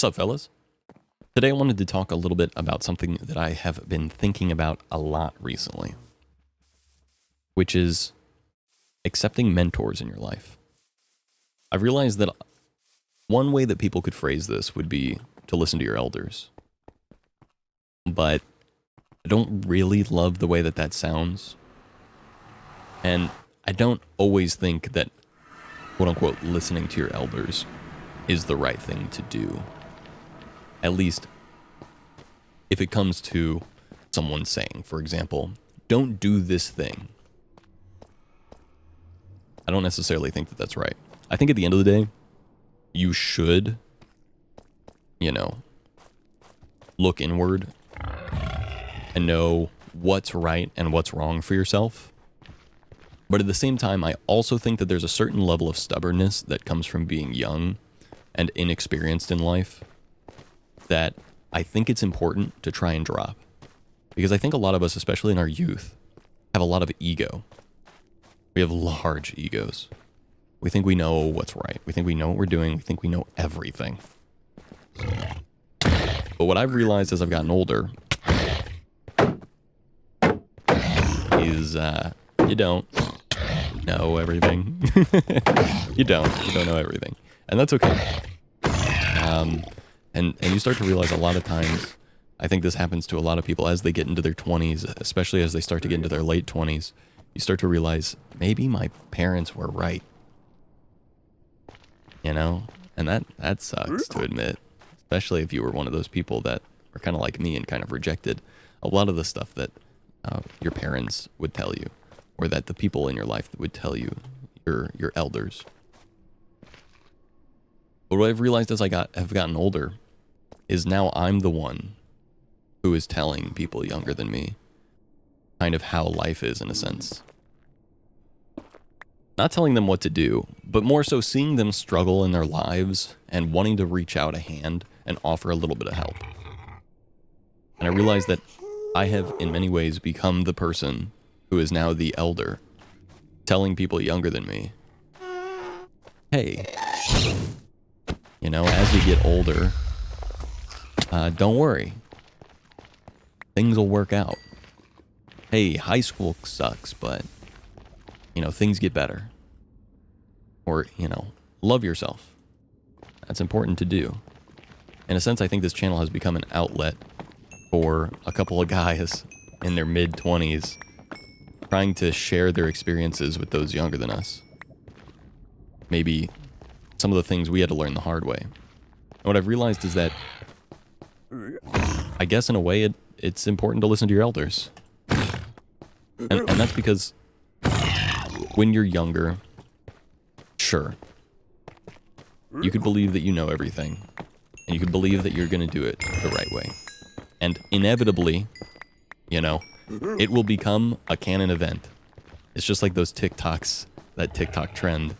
What's up, fellas? Today I wanted to talk a little bit about something that I have been thinking about a lot recently, which is accepting mentors in your life. I've realized that one way that people could phrase this would be to listen to your elders. But I don't really love the way that that sounds. And I don't always think that, quote unquote, listening to your elders is the right thing to do. At least if it comes to someone saying, for example, don't do this thing. I don't necessarily think that that's right. I think at the end of the day, you should, look inward and know what's right and what's wrong for yourself. But at the same time, I also think that there's a certain level of stubbornness that comes from being young and inexperienced in life that I think it's important to try and drop. Because I think a lot of us, especially in our youth, have a lot of ego. We have large egos. We think we know what's right. We think we know what we're doing. We think we know everything. But what I've realized as I've gotten older is you don't know everything. You don't know everything. And that's okay. And you start to realize a lot of times, I think this happens to a lot of people as they get into their 20s, especially as they start to get into their late 20s, you start to realize, maybe my parents were right. And that sucks to admit, especially if you were one of those people that were kind of like me and kind of rejected a lot of the stuff that your parents would tell you, or that the people in your life would tell you, your elders. But what I've realized as have gotten older is now I'm the one who is telling people younger than me kind of how life is in a sense. Not telling them what to do, but more so seeing them struggle in their lives and wanting to reach out a hand and offer a little bit of help. And I realize that I have in many ways become the person who is now the elder, telling people younger than me, hey, as you get older, don't worry. Things will work out. Hey, high school sucks, but, things get better. Or, love yourself. That's important to do. In a sense, I think this channel has become an outlet for a couple of guys in their mid-20s trying to share their experiences with those younger than us. Maybe some of the things we had to learn the hard way. And what I've realized is that I guess in a way it's important to listen to your elders. And that's because when you're younger, sure, you could believe that you know everything, and you could believe that you're going to do it the right way. And inevitably, it will become a canon event. It's just like those TikToks, that TikTok trend.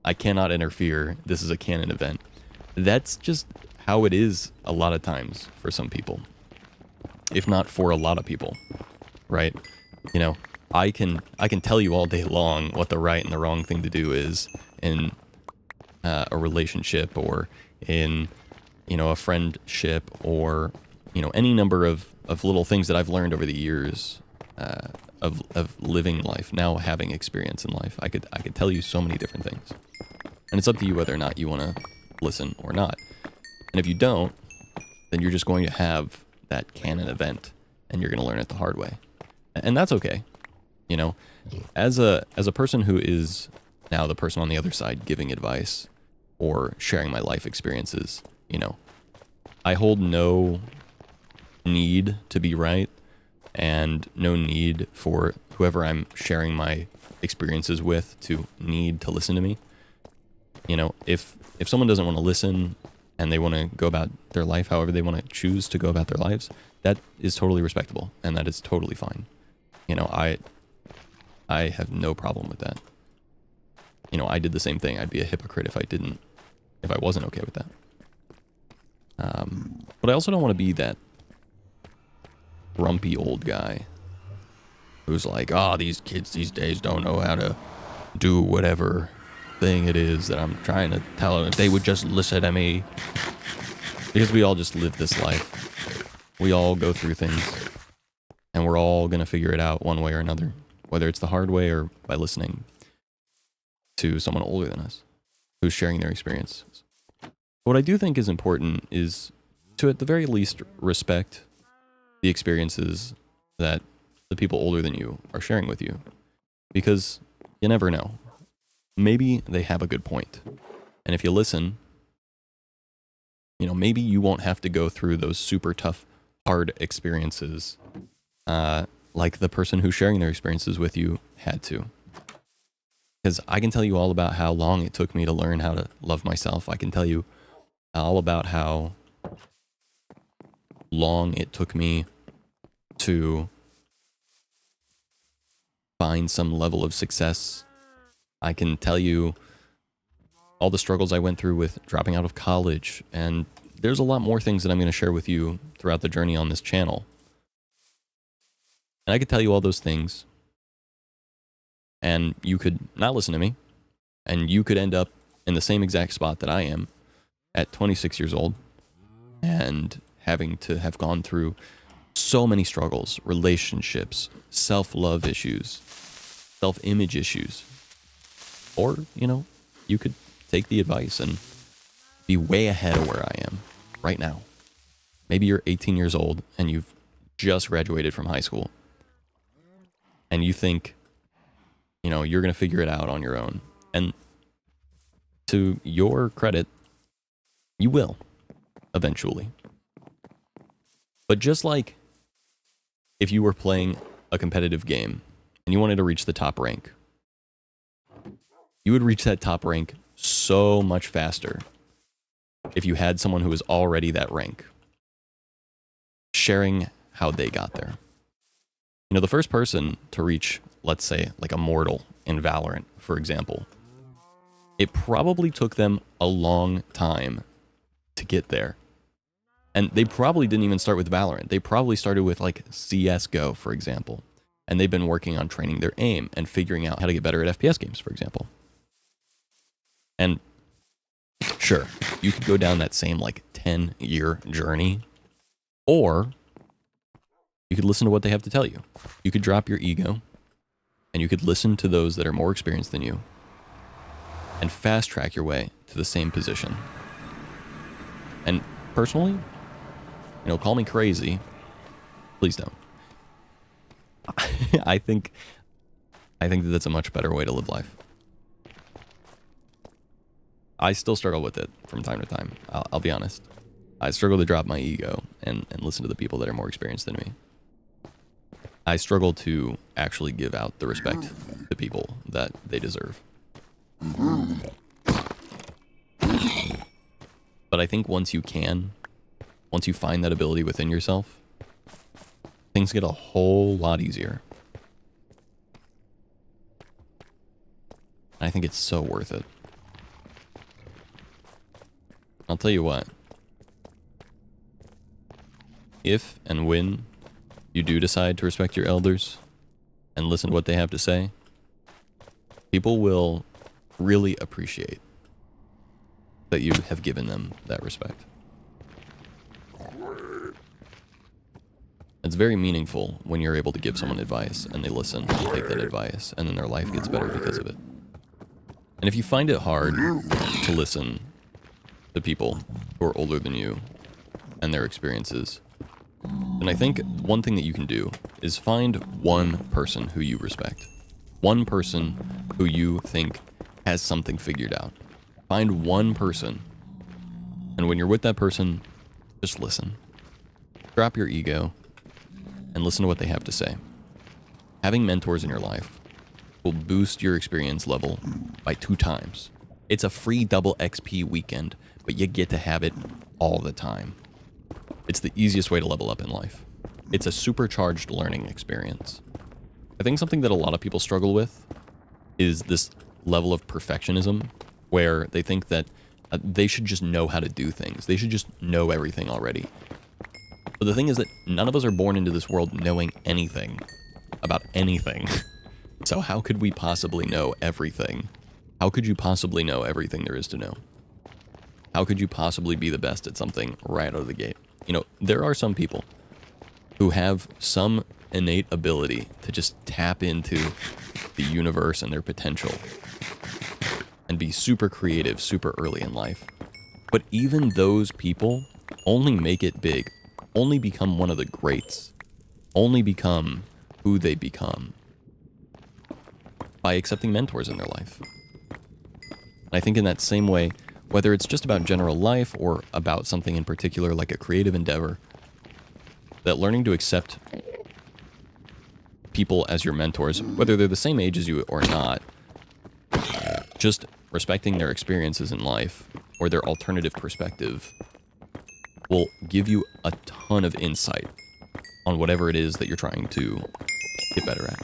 I cannot interfere. This is a canon event. That's just how it is a lot of times for some people. If not for a lot of people, right? I can tell you all day long what the right and the wrong thing to do is in a relationship or in, a friendship or, any number of little things that I've learned over the years of living life, now having experience in life. I could tell you so many different things. And it's up to you whether or not you want to listen or not. And if you don't, then you're just going to have that canon event and you're going to learn it the hard way. And that's okay. As a person who is now the person on the other side giving advice or sharing my life experiences, I hold no need to be right and no need for whoever I'm sharing my experiences with to need to listen to me. If someone doesn't want to listen and they want to go about their life however they want to choose to go about their lives, that is totally respectable and that is totally fine. I have no problem with that. I did the same thing. I'd be a hypocrite if I wasn't okay with that. But I also don't want to be that grumpy old guy who's like, these kids these days don't know how to do whatever thing it is that I'm trying to tell them if they would just listen to me. Because we all just live this life. We all go through things. And we're all going to figure it out one way or another. Whether it's the hard way or by listening to someone older than us who's sharing their experiences. What I do think is important is to, at the very least, respect the experiences that the people older than you are sharing with you. Because you never know. Maybe they have a good point. And if you listen, you know, maybe you won't have to go through those super tough, hard experiences like the person who's sharing their experiences with you had to. Because I can tell you all about how long it took me to learn how to love myself. I can tell you all about how long it took me to find some level of success. I can tell you all the struggles I went through with dropping out of college, and there's a lot more things that I'm going to share with you throughout the journey on this channel. And I could tell you all those things, and you could not listen to me, and you could end up in the same exact spot that I am at 26 years old, and having to have gone through so many struggles, relationships, self-love issues, self-image issues. Or, you know, you could take the advice and be way ahead of where I am right now. Maybe you're 18 years old and you've just graduated from high school. And you think, you know, you're going to figure it out on your own. And to your credit, you will eventually. But just like if you were playing a competitive game and you wanted to reach the top rank, you would reach that top rank so much faster if you had someone who was already that rank sharing how they got there. You know, the first person to reach, let's say, like Immortal in Valorant, for example, it probably took them a long time to get there. And they probably didn't even start with Valorant. They probably started with like CSGO, for example. And they've been working on training their aim and figuring out how to get better at FPS games, for example. And sure, you could go down that same like 10-year journey, or you could listen to what they have to tell you. You could drop your ego and you could listen to those that are more experienced than you and fast track your way to the same position. And personally, you know, call me crazy. Please don't. I think that that's a much better way to live life. I still struggle with it from time to time. I'll be honest. I struggle to drop my ego and listen to the people that are more experienced than me. I struggle to actually give out the respect to people that they deserve. But I think once you find that ability within yourself, things get a whole lot easier. I think it's so worth it. I'll tell you what. If and when you do decide to respect your elders and listen to what they have to say, people will really appreciate that you have given them that respect. It's very meaningful when you're able to give someone advice and they listen and take that advice and then their life gets better because of it. And if you find it hard to listen to people who are older than you and their experiences, then I think one thing that you can do is find one person who you respect. One person who you think has something figured out. Find one person. And when you're with that person, just listen. Drop your ego and listen to what they have to say. Having mentors in your life will boost your experience level by 2 times. It's a free double XP weekend, but you get to have it all the time. It's the easiest way to level up in life. It's a supercharged learning experience. I think something that a lot of people struggle with is this level of perfectionism where they think that they should just know how to do things. They should just know everything already. But the thing is that none of us are born into this world knowing anything about anything. So how could we possibly know everything? How could you possibly know everything there is to know? How could you possibly be the best at something right out of the gate? You know, there are some people who have some innate ability to just tap into the universe and their potential and be super creative super early in life. But even those people only make it big, only become one of the greats, only become who they become by accepting mentors in their life. And I think in that same way, whether it's just about general life or about something in particular like a creative endeavor, that learning to accept people as your mentors, whether they're the same age as you or not, just respecting their experiences in life or their alternative perspective will give you a ton of insight on whatever it is that you're trying to get better at.